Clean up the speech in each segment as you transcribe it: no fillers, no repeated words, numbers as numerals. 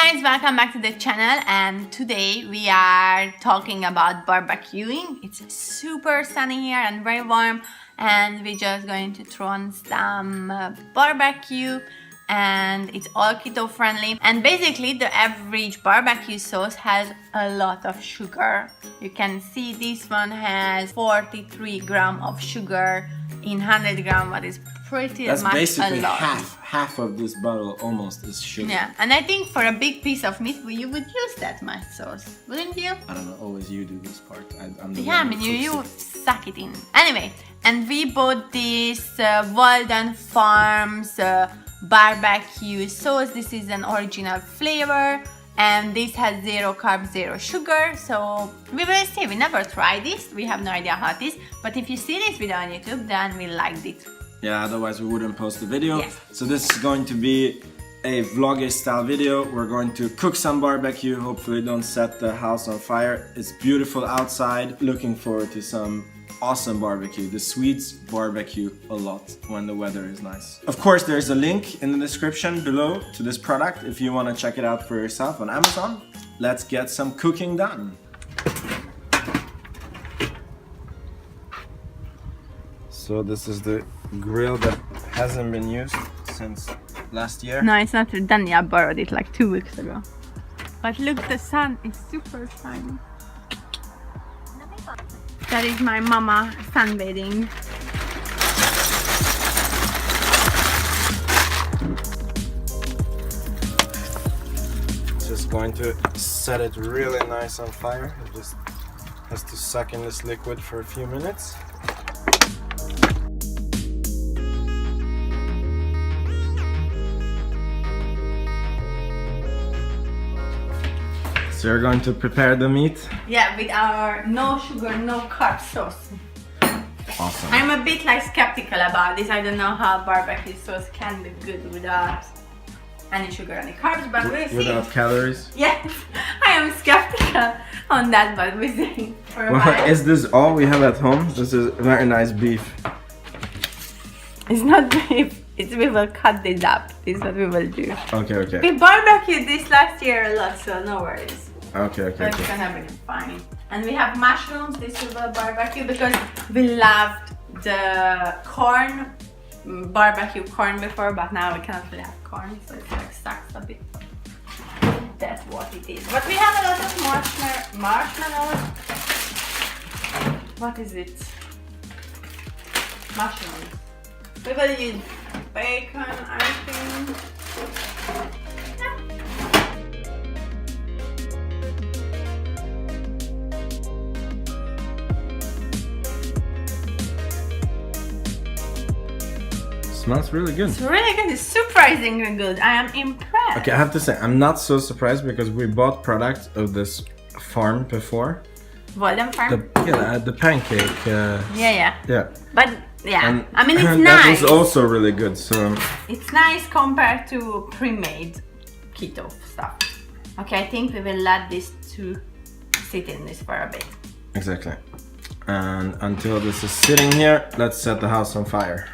guys, welcome back to the channel, and today we are talking about barbecuing. It's super sunny here and very warm, and we're just going to throw on some barbecue, and it's all keto friendly. And basically the average barbecue sauce has a lot of sugar. You can see this one has 43 grams of sugar in 100 grams, what is pretty That's much basically a lot. half of this bottle almost is sugar. Yeah, and I think for a big piece of meat, you would use that much sauce, wouldn't you? I don't know, always you do this part. I'm the Yeah, I one mean, who you cooks suck it in. Anyway, and we bought this Walden Farms barbecue sauce. This is an original flavor, and this has 0 carbs, 0 sugar. So we will see. We never tried this. We have no idea how it is. But if you see this video on YouTube, then we liked it. Yeah, otherwise we wouldn't post the video. Yes. So this is going to be a vlogish style video. We're going to cook some barbecue. Hopefully don't set the house on fire. It's beautiful outside. Looking forward to some awesome barbecue. The Swedes barbecue a lot when the weather is nice. Of course, there's a link in the description below to this product if you want to check it out for yourself on Amazon. Let's get some cooking done. So this is the grill that hasn't been used since last year. No, it's not done yet. I borrowed it like 2 weeks ago. But look, the sun is super shiny. That is my mama sunbathing. Just going to set it really nice on fire. It just has to suck in this liquid for a few minutes. So we're going to prepare the meat. Yeah, with our no sugar, no carb sauce. Awesome. I'm a bit like skeptical about this. I don't know how barbecue sauce can be good without any sugar, any carbs, but we'll see. Without calories? Yes, I am skeptical on that, but we'll see. For a while. Is this all we have at home? This is very nice beef. It's not beef. We will cut this up. This is what we will do. Okay. We barbecued this last year a lot, so no worries. Okay. So it's gonna be fine. And we have mushrooms. This we will barbecue because we loved the corn, barbecue corn before, but now we cannot really have corn, so it's like sucks a bit. That's what it is. But we have a lot of marshmallows. What is it? Mushrooms. We will use bacon, I think. Yeah. Smells really good. It's really good. It's surprisingly good. I am impressed. Okay, I have to say, I'm not so surprised because we bought products of this farm before. Walden Farm? The pancake. Yeah. But yeah, And I mean, it's that nice. was also really good. So It's nice compared to pre-made keto stuff. Okay, I think we will let this to sit in this for a bit. exactly. And until this is sitting here, let's set the house on fire.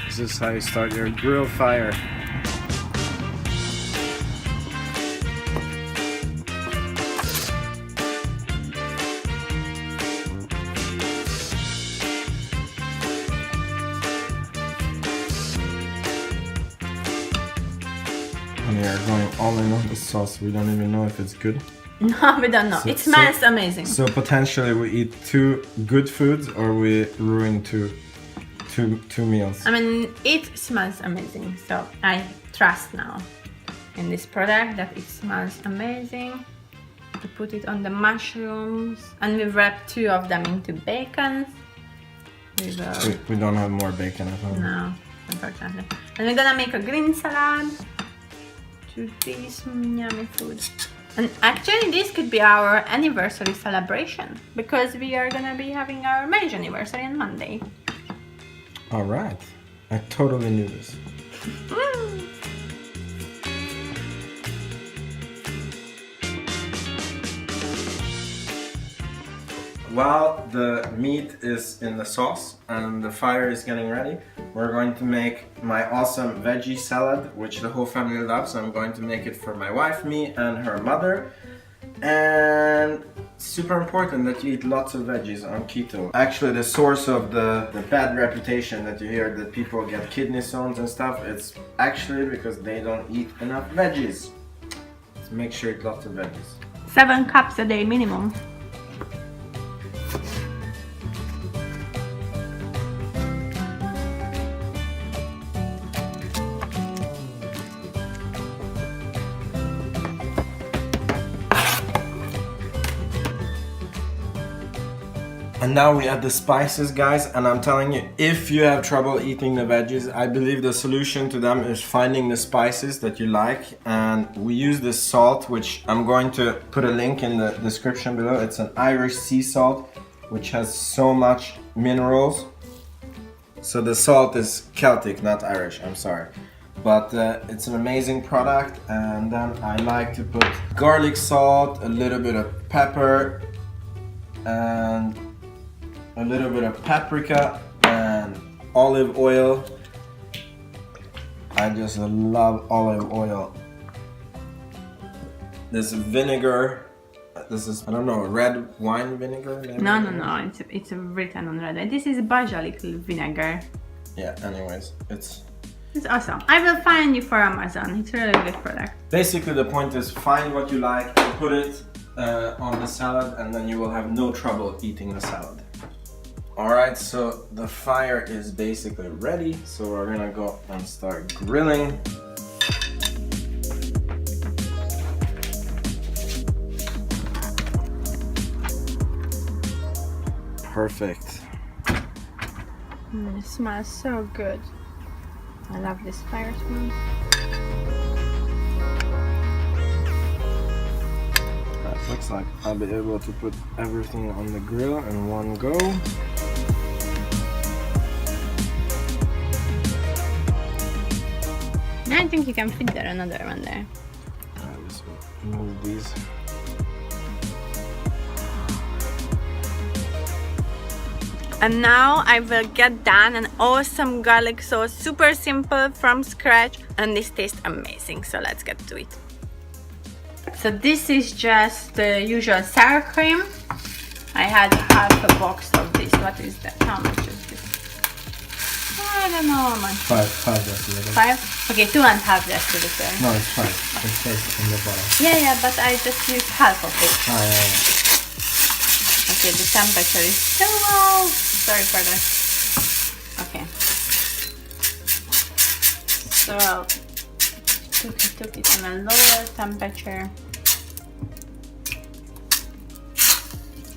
This is how you start your grill fire. And we are going all in on the sauce. We don't even know if it's good. No, we don't know. It smells amazing. So potentially we eat 2 good foods or we ruin two meals. I mean, it smells amazing. So I trust now in this product that it smells amazing. We put it on the mushrooms and we wrap 2 of them into bacon. We don't have more bacon at home. No, unfortunately. And we're gonna make a green salad to this yummy food. And actually this could be our anniversary celebration because we are gonna be having our marriage anniversary on Monday. Alright. I totally knew this. While the meat is in the sauce and the fire is getting ready, we're going to make my awesome veggie salad, which the whole family loves. I'm going to make it for my wife, me, and her mother. And super important that you eat lots of veggies on keto. Actually, the source of the bad reputation that you hear that people get kidney stones and stuff, it's actually because they don't eat enough veggies. So make sure you eat lots of veggies. 7 cups a day minimum. And now we add the spices, guys, and I'm telling you, if you have trouble eating the veggies, I believe the solution to them is finding the spices that you like. And we use this salt, which I'm going to put a link in the description below. It's an Irish sea salt, which has so much minerals. So the salt is Celtic, not Irish, I'm sorry. But it's an amazing product. And then I like to put garlic salt, a little bit of pepper, and a little bit of paprika and olive oil. I just love olive oil. This vinegar, this is, I don't know, red wine vinegar? Maybe? No, it's written on red. This is basilic vinegar. Yeah, anyways, it's awesome. I will find you for Amazon. It's a really good product. basically the point is find what you like, put it on the salad, and then you will have no trouble eating the salad. Alright, so the fire is basically ready, so we're gonna go and start grilling. Perfect. It smells so good. I love this fire smell. That looks like I'll be able to put everything on the grill in one go. I think you can fit there another one there. I'll just move these. And now I will get done an awesome garlic sauce, super simple from scratch, and this tastes amazing. So let's get to it. So this is just the usual sour cream. I had half a box of this. What is that? How much is this? I don't know how much. Five deciliters. 5? Okay, 2.5 deciliters. No, it's 5. It says on the bottom. Yeah, but I just used half of it. Ah, yeah. Okay, the temperature is so low. Sorry for that. Okay. So took it on a lower temperature.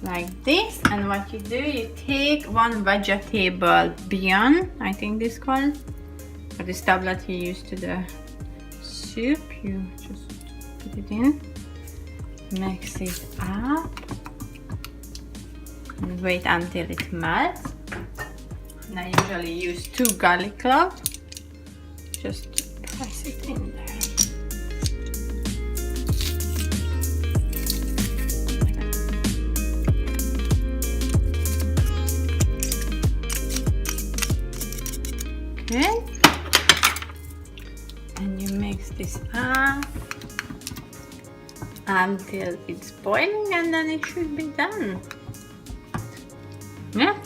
Like this, and what you do, you take one vegetable bouillon, I think this called, or this tablet you use to the soup, you just put it in, mix it up, and wait until it melts. And I usually use 2 garlic cloves, just press it in there. Okay, and you mix this up until it's boiling, and then it should be done. Yeah,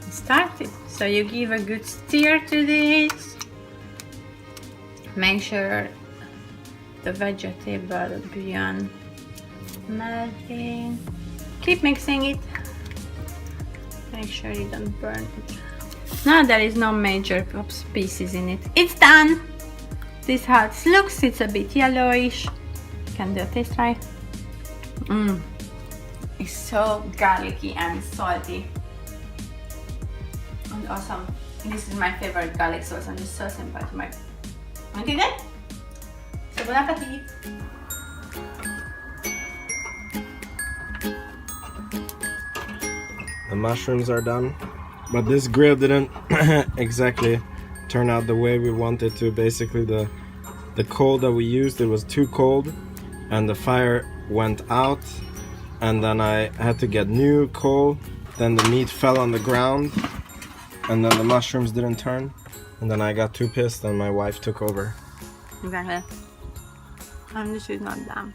start it. So you give a good stir to this. Make sure the vegetable bouillon melting. Keep mixing it. Make sure you don't burn it. No, there is no major pieces in it. It's done. This is how it looks. It's a bit yellowish. Can do a taste try. It's so garlicky and salty. And awesome. This is my favorite garlic sauce, and it's so simple to make. Okay, good? So bon appetit. The mushrooms are done, but this grill didn't exactly turn out the way we wanted to. Basically, the coal that we used, it was too cold, and the fire went out, and then I had to get new coal. Then the meat fell on the ground, and then the mushrooms didn't turn, and then I got too pissed and my wife took over. Exactly. And this is not done.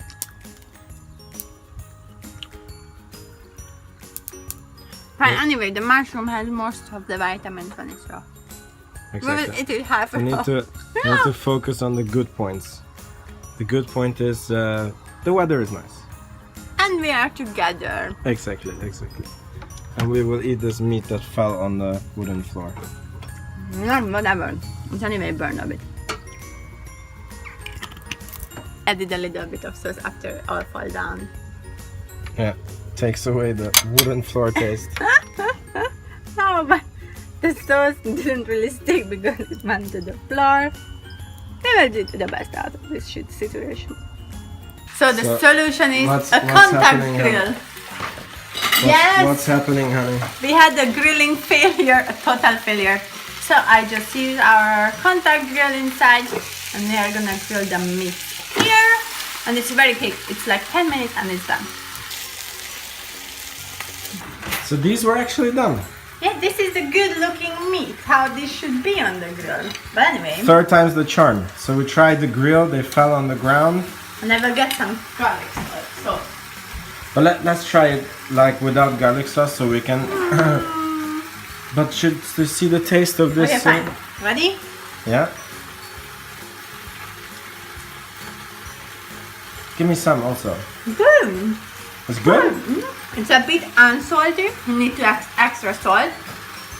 But anyway, the mushroom has most of the vitamins on it, so Exactly. it is half We need to focus on the good points. The good point is the weather is nice. And we are together. Exactly. And we will eat this meat that fell on the wooden floor. No, whatever. It's anyway burned a bit. Added a little bit of sauce after all fall down. Yeah, takes away the wooden floor taste. No, but the sauce didn't really stick because it went to the floor. We will do the best out of this shit situation. So the solution is a contact grill. Yes. What's happening, honey? We had a grilling failure, a total failure. So I just used our contact grill inside and we are gonna grill the meat here. And it's very quick. It's like 10 minutes and it's done. So these were actually done. Yeah, this is the good looking meat, how this should be on the grill. But anyway. Third time's the charm. So we tried the grill, they fell on the ground. And I will get some garlic sauce. But let's try it like without garlic sauce so we can... But should you see the taste of this? Okay, fine. Ready? Yeah. Give me some also. Good. It's good? It's a bit unsalty. You need to add extra salt.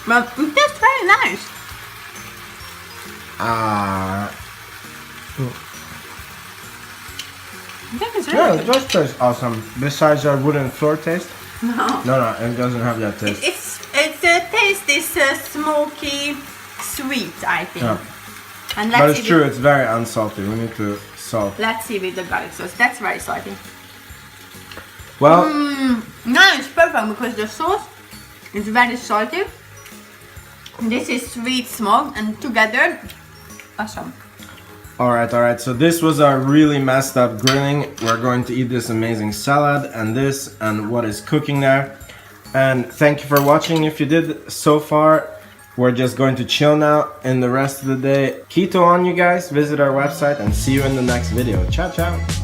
But it tastes very nice. I think it's really Yeah, it does taste awesome. Besides our wooden floor taste. No. No, it doesn't have that taste. It's the taste is smoky, sweet, I think. Yeah. And But it's true, it's very unsalty. We need to salt. Let's see with the garlic sauce. That's very salty. Well, No, it's perfect because the sauce is very salty. This is sweet smoked and together, awesome. alright. So this was our really messed up grilling. We're going to eat this amazing salad and this and what is cooking there. And thank you for watching. If you did so far, we're just going to chill now in the rest of the day. Keto on, you guys. Visit our website and see you in the next video. Ciao, ciao.